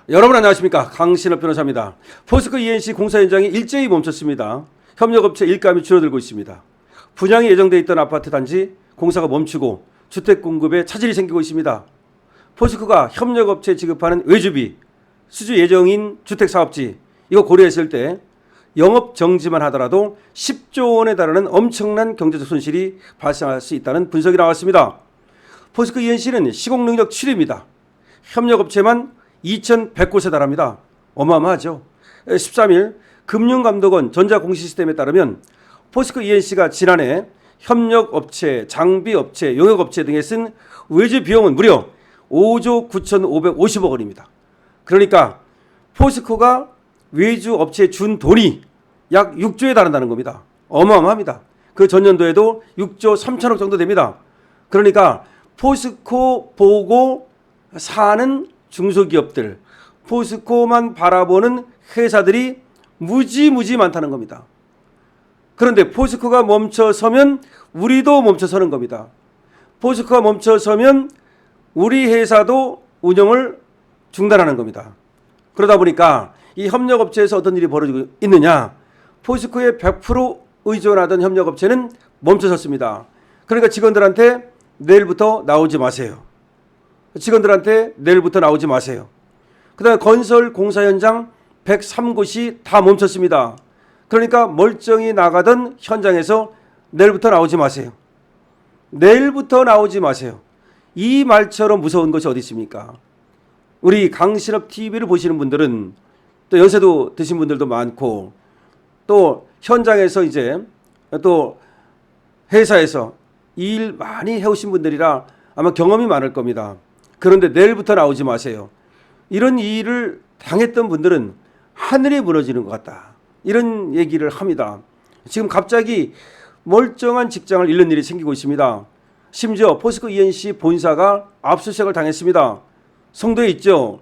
여러분 안녕하십니까, 강신업 변호사입니다. 포스코 ENC 공사 현장이 일제히 멈췄습니다. 협력업체 일감이 줄어들고 있습니다. 분양이 예정돼 있던 아파트 단지 공사가 멈추고 주택 공급에 차질이 생기고 있습니다. 포스코가 협력업체에 지급하는 외주비, 수주 예정인 주택사업지 이거 고려했을 때 영업 정지만 하더라도 10조 원에 달하는 엄청난 경제적 손실이 발생할 수 있다는 분석이 나왔습니다. 포스코 ENC는 시공 능력 7위입니다. 협력업체만 2,100곳에 달합니다. 어마어마하죠. 13일 금융감독원 전자공시시스템에 따르면 포스코 ENC가 지난해 협력업체, 장비업체, 용역업체 등에 쓴 외주 비용은 무려 5조 9,550억 원입니다. 그러니까 포스코가 외주업체에 준 돈이 약 6조에 달한다는 겁니다. 어마어마합니다. 그 전년도에도 6조 3천억 정도 됩니다. 그러니까 포스코 보고 사는 중소기업들, 포스코만 바라보는 회사들이 무지무지 많다는 겁니다. 그런데 포스코가 멈춰서면 우리도 멈춰서는 겁니다. 포스코가 멈춰서면 우리 회사도 운영을 중단하는 겁니다. 그러다 보니까 이 협력업체에서 어떤 일이 벌어지고 있느냐, 포스코에 100% 의존하던 협력업체는 멈춰섰습니다. 그러니까 직원들한테 내일부터 나오지 마세요. 직원들한테 내일부터 나오지 마세요. 그 다음에 건설 공사 현장 103곳이 다 멈췄습니다. 그러니까 멀쩡히 나가던 현장에서 내일부터 나오지 마세요. 내일부터 나오지 마세요. 이 말처럼 무서운 것이 어디 있습니까? 우리 강신업 TV를 보시는 분들은 또 연세도 드신 분들도 많고 또 현장에서 이제 또 회사에서 일 많이 해오신 분들이라 아마 경험이 많을 겁니다. 그런데 내일부터 나오지 마세요. 이런 일을 당했던 분들은 하늘이 무너지는 것 같다, 이런 얘기를 합니다. 지금 갑자기 멀쩡한 직장을 잃는 일이 생기고 있습니다. 심지어 포스코 ENC 본사가 압수수색을 당했습니다. 송도에 있죠.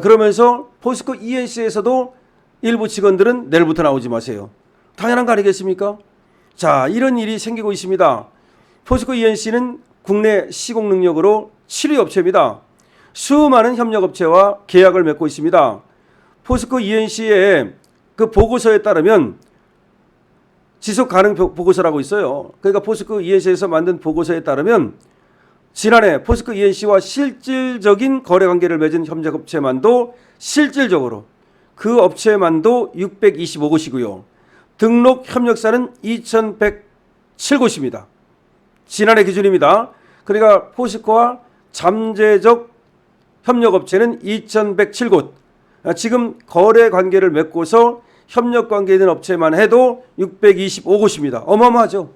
그러면서 포스코 ENC에서도 일부 직원들은 내일부터 나오지 마세요. 당연한 거 아니겠습니까? 자, 이런 일이 생기고 있습니다. 포스코 ENC는 국내 시공 능력으로 7위 업체입니다. 수많은 협력업체와 계약을 맺고 있습니다. 포스코 ENC의 그 보고서에 따르면 지속 가능 보고서라고 있어요. 그러니까 포스코 ENC에서 만든 보고서에 따르면 지난해 포스코 ENC와 실질적인 거래 관계를 맺은 협력업체만도 실질적으로 그 업체만도 625곳이고요. 등록 협력사는 2,107곳입니다. 지난해 기준입니다. 그러니까 포스코와 잠재적 협력업체는 2,107곳. 지금 거래 관계를 맺고서 협력 관계에 있는 업체만 해도 625곳입니다. 어마어마하죠.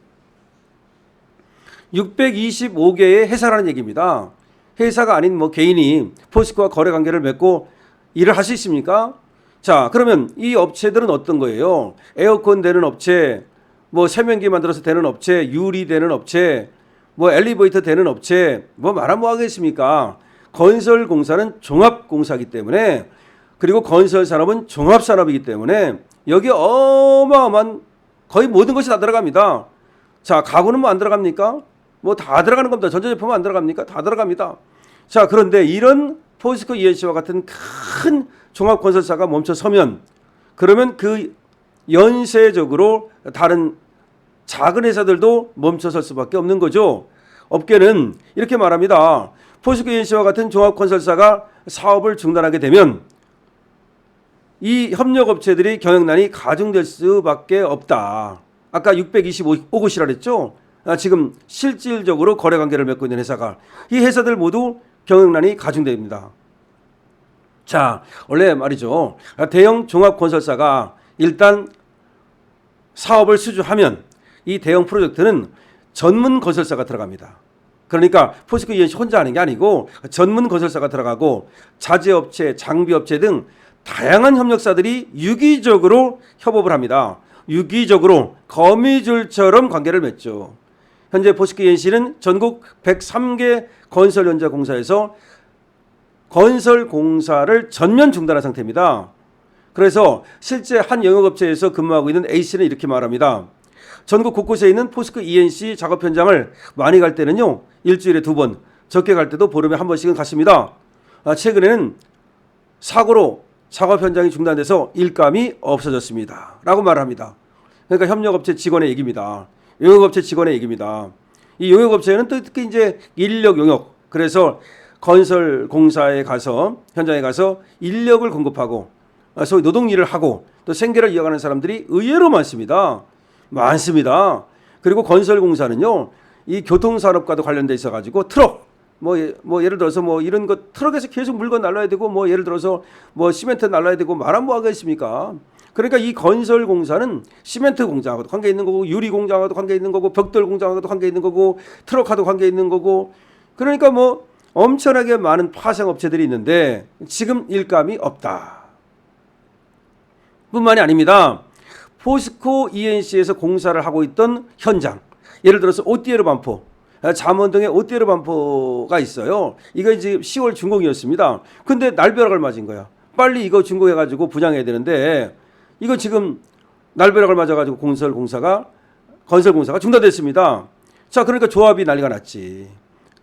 625개의 회사라는 얘기입니다. 회사가 아닌 뭐 개인이 포스코와 거래 관계를 맺고 일을 할 수 있습니까? 자, 그러면 이 업체들은 어떤 거예요? 에어컨 되는 업체, 뭐 세면기 만들어서 되는 업체, 유리 되는 업체, 뭐 엘리베이터 되는 업체, 뭐 말하면 뭐 하겠습니까? 건설 공사는 종합공사이기 때문에, 그리고 건설 산업은 종합산업이기 때문에 여기 어마어마한 거의 모든 것이 다 들어갑니다. 자, 가구는 뭐 안 들어갑니까? 뭐 다 들어가는 겁니다. 전자제품은 안 들어갑니까? 다 들어갑니다. 자, 그런데 이런 포스코 ENC와 같은 큰 종합건설사가 멈춰서면, 그러면 그 연쇄적으로 다른 작은 회사들도 멈춰설 수밖에 없는 거죠. 업계는 이렇게 말합니다. 포스코 ENC와 같은 종합건설사가 사업을 중단하게 되면 이 협력업체들이 경영난이 가중될 수밖에 없다. 아까 625곳이라 그랬죠. 지금 실질적으로 거래관계를 맺고 있는 회사가, 이 회사들 모두 경영난이 가중됩니다. 자, 원래 말이죠. 대형 종합건설사가 일단 사업을 수주하면 이 대형 프로젝트는 전문 건설사가 들어갑니다. 그러니까 포스코 ENC 혼자 하는 게 아니고 전문 건설사가 들어가고 자재업체, 장비업체 등 다양한 협력사들이 유기적으로 협업을 합니다. 유기적으로 거미줄처럼 관계를 맺죠. 현재 포스코 ENC는 전국 103개 건설 현장 공사에서 건설 공사를 전면 중단한 상태입니다. 그래서 실제 한 영역업체에서 근무하고 있는 A씨는 이렇게 말합니다. 전국 곳곳에 있는 포스코 ENC 작업 현장을 많이 갈 때는요, 일주일에 2번, 적게 갈 때도 보름에 한 번씩은 갔습니다. 최근에는 사고로 작업 현장이 중단돼서 일감이 없어졌습니다. 라고 말을 합니다. 그러니까 협력업체 직원의 얘기입니다. 용역업체 직원의 얘기입니다. 이 용역업체는 또 특히 이제 인력 용역, 그래서 건설공사에 가서 현장에 가서 인력을 공급하고 소위 노동일을 하고 또 생계를 이어가는 사람들이 의외로 많습니다. 많습니다. 그리고 건설공사는요, 이 교통산업과도 관련돼 있어가지고 트럭, 뭐 예를 들어서 뭐 이런 것 트럭에서 계속 물건 날라야 되고 뭐 예를 들어서 뭐 시멘트 날라야 되고 말하면 뭐 하겠습니까? 그러니까 이 건설공사는 시멘트 공장하고도 관계 있는 거고 유리 공장하고도 관계 있는 거고 벽돌 공장하고도 관계 있는 거고 트럭하고도 관계 있는 거고 그러니까 뭐 엄청나게 많은 파생업체들이 있는데 지금 일감이 없다. 뿐만이 아닙니다. 포스코 ENC에서 공사를 하고 있던 현장, 예를 들어서 오띠에르 반포, 잠원동에 오띠에르 반포가 있어요. 이거 이제 10월 준공이었습니다. 근데 날벼락을 맞은 거야. 빨리 이거 준공해가지고 분양해야 되는데 이거 지금 날벼락을 맞아가지고 건설공사가 중단됐습니다. 자, 그러니까 조합이 난리가 났지.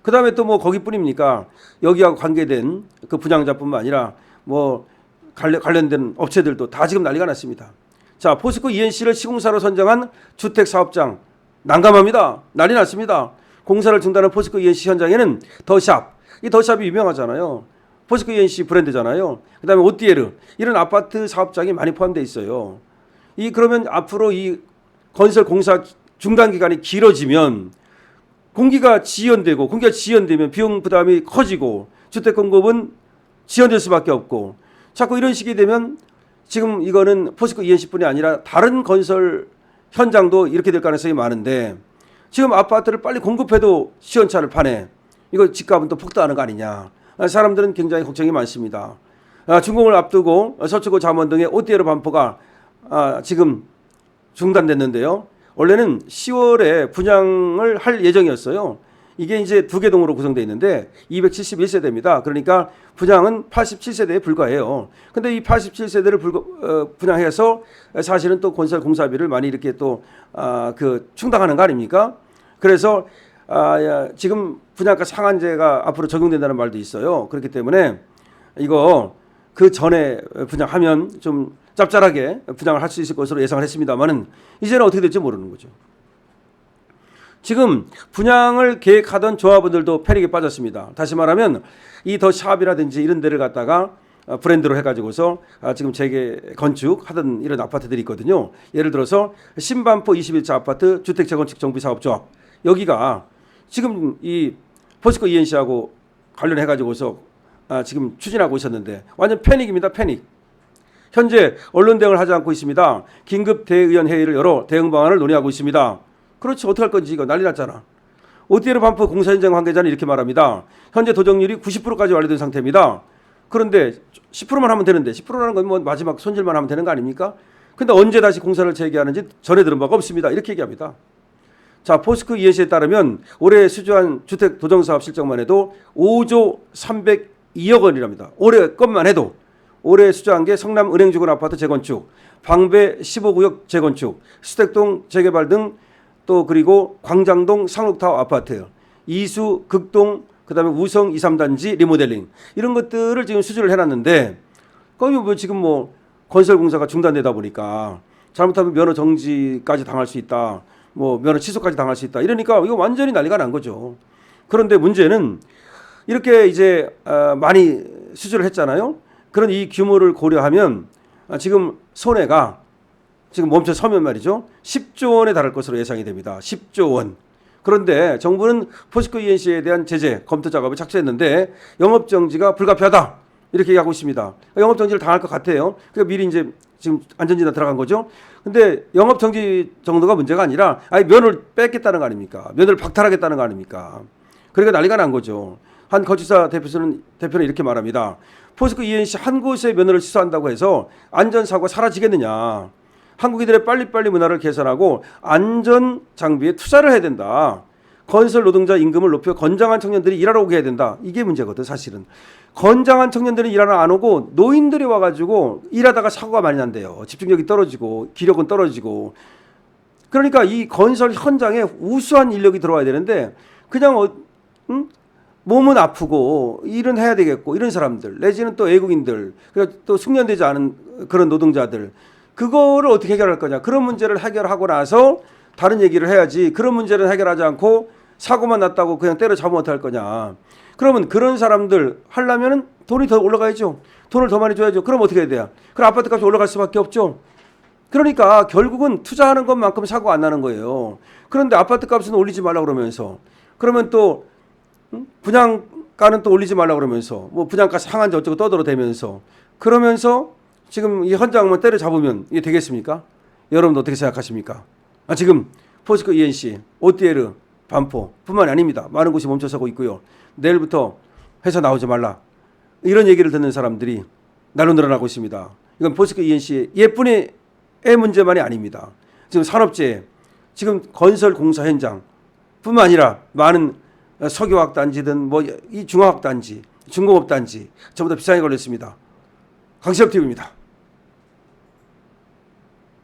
그 다음에 또 뭐 거기뿐입니까? 여기하고 관계된 그 분양자뿐만 아니라 뭐 관련된 업체들도 다 지금 난리가 났습니다. 자, 포스코 ENC를 시공사로 선정한 주택사업장 난감합니다. 난리 났습니다. 공사를 중단한 포스코 ENC 현장에는 더샵, 이 더샵이 유명하잖아요. 포스코 ENC 브랜드잖아요. 그 다음에 오띠에르, 이런 아파트 사업장이 많이 포함되어 있어요. 그러면 앞으로 이 건설 공사 중단 기간이 길어지면 공기가 지연되면 비용 부담이 커지고 주택 공급은 지연될 수밖에 없고 자꾸 이런 식이 되면 지금 이거는 포스코 ENC뿐이 아니라 다른 건설 현장도 이렇게 될 가능성이 많은데 지금 아파트를 빨리 공급해도 시원찮을 판에 이거 집값은 또 폭등하는 거 아니냐. 사람들은 굉장히 걱정이 많습니다. 준공을 앞두고 서초구 잠원동의 오띠에르 반포가 지금 중단됐는데요. 원래는 10월에 분양을 할 예정이었어요. 이게 이제 두 개 동으로 구성되어 있는데 271세대입니다. 그러니까 분양은 87세대에 불과해요. 근데 이 87세대를 분양해서 사실은 또 건설 공사비를 많이 이렇게 또 충당하는 거 아닙니까? 그래서 지금 분양가 상한제가 앞으로 적용된다는 말도 있어요. 그렇기 때문에 이거 그 전에 분양하면 좀 짭짤하게 분양을 할 수 있을 것으로 예상을 했습니다만은 이제는 어떻게 될지 모르는 거죠. 지금 분양을 계획하던 조합원들도 패닉에 빠졌습니다. 다시 말하면 이 더 샵이라든지 이런 데를 갖다가 브랜드로 해가지고서 지금 재건축하던 이런 아파트들이 있거든요. 예를 들어서 신반포 21차 아파트 주택재건축 정비사업조합, 여기가 지금 이 포스코 ENC하고 관련해가지고서 지금 추진하고 있었는데 완전 패닉입니다. 패닉. 현재 언론 대응을 하지 않고 있습니다. 긴급 대의원 회의를 열어 대응 방안을 논의하고 있습니다. 그렇지, 어떻게 할 건지 이거 난리 났잖아. 오띠에르 반포 공사 현장 관계자는 이렇게 말합니다. 현재 도정률이 90%까지 완료된 상태입니다. 그런데 10%만 하면 되는데 10%라는 건 뭐 마지막 손질만 하면 되는 거 아닙니까? 근데 언제 다시 공사를 재개하는지 전해 들은 바가 없습니다. 이렇게 얘기합니다. 자, 포스코 ENC에 따르면 올해 수주한 주택 도정사업 실적만 해도 5조 302억 원이랍니다. 올해 것만 해도. 올해 수주한 게 성남 은행주건 아파트 재건축, 방배 15구역 재건축, 수택동 재개발 등 또 그리고 광장동 상록타워 아파트, 이수 극동, 그다음에 우성 2, 3단지 리모델링, 이런 것들을 지금 수주를 해놨는데 거기 뭐 지금 뭐 건설 공사가 중단되다 보니까 잘못하면 면허 정지까지 당할 수 있다, 뭐 면허 취소까지 당할 수 있다, 이러니까 이거 완전히 난리가 난 거죠. 그런데 문제는 이렇게 이제 많이 수주를 했잖아요. 그런 이 규모를 고려하면 지금 손해가 지금 멈춰서면 말이죠, 10조 원에 달할 것으로 예상이 됩니다. 10조 원. 그런데 정부는 포스코 ENC에 대한 제재 검토 작업을 착수했는데 영업정지가 불가피하다, 이렇게 얘기하고 있습니다. 영업정지를 당할 것 같아요. 그러니까 미리 이제 지금 안전진단 들어간 거죠. 근데 영업정지 정도가 문제가 아니라 아예 면허를 뺏겠다는 거 아닙니까? 면허를 박탈하겠다는 거 아닙니까? 그러니까 난리가 난 거죠. 한 건축사 대표는 이렇게 말합니다. 포스코 ENC 한 곳의 면허를 취소한다고 해서 안전사고가 사라지겠느냐. 한국인들의 빨리빨리 문화를 개선하고 안전 장비에 투자를 해야 된다. 건설 노동자 임금을 높여 건장한 청년들이 일하러 오게 해야 된다. 이게 문제거든 사실은. 건장한 청년들이 일하러 안 오고 노인들이 와가지고 일하다가 사고가 많이 난대요. 집중력이 떨어지고 기력은 떨어지고. 그러니까 이 건설 현장에 우수한 인력이 들어와야 되는데 그냥 몸은 아프고 일은 해야 되겠고 이런 사람들 내지는 또 외국인들 그리고 또 숙련되지 않은 그런 노동자들 그거를 어떻게 해결할 거냐. 그런 문제를 해결하고 나서 다른 얘기를 해야지. 그런 문제를 해결하지 않고 사고만 났다고 그냥 때려잡으면 어떡할 거냐. 그러면 그런 사람들 하려면 돈이 더 올라가야죠. 돈을 더 많이 줘야죠. 그럼 어떻게 해야 돼요? 그럼 아파트 값이 올라갈 수밖에 없죠. 그러니까 결국은 투자하는 것만큼 사고가 안 나는 거예요. 그런데 아파트 값은 올리지 말라 그러면서 그러면 또 분양가는 또 올리지 말라 그러면서 뭐 분양가 상한제 어쩌고 떠들어대면서 그러면서 지금 이 현장만 때려잡으면 이게 되겠습니까? 여러분도 어떻게 생각하십니까? 지금 포스코 ENC, OTL, 반포뿐만이 아닙니다. 많은 곳이 멈춰서고 있고요. 내일부터 회사 나오지 말라. 이런 얘기를 듣는 사람들이 날로 늘어나고 있습니다. 이건 포스코 ENC의 예쁜의 문제만이 아닙니다. 지금 산업재해, 지금 건설공사 현장뿐만 아니라 많은 석유화학단지든 뭐 이 중화학단지, 중공업단지 전부 다 비상에 걸렸습니다. 강시혁 TV입니다.